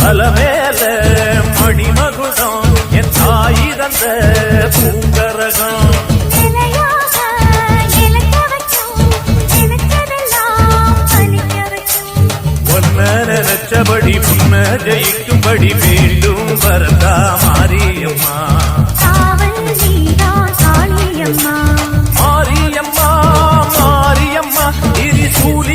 அலமேல மணிமகுடம் என் தாய் தந்த பூங்கரகம் நினைச்சபடி புன்ன ஜெயிக்கும்படி மீண்டும் வரதா மாரியம்மா மாரியம்மா மாரியம்மா இது சூழி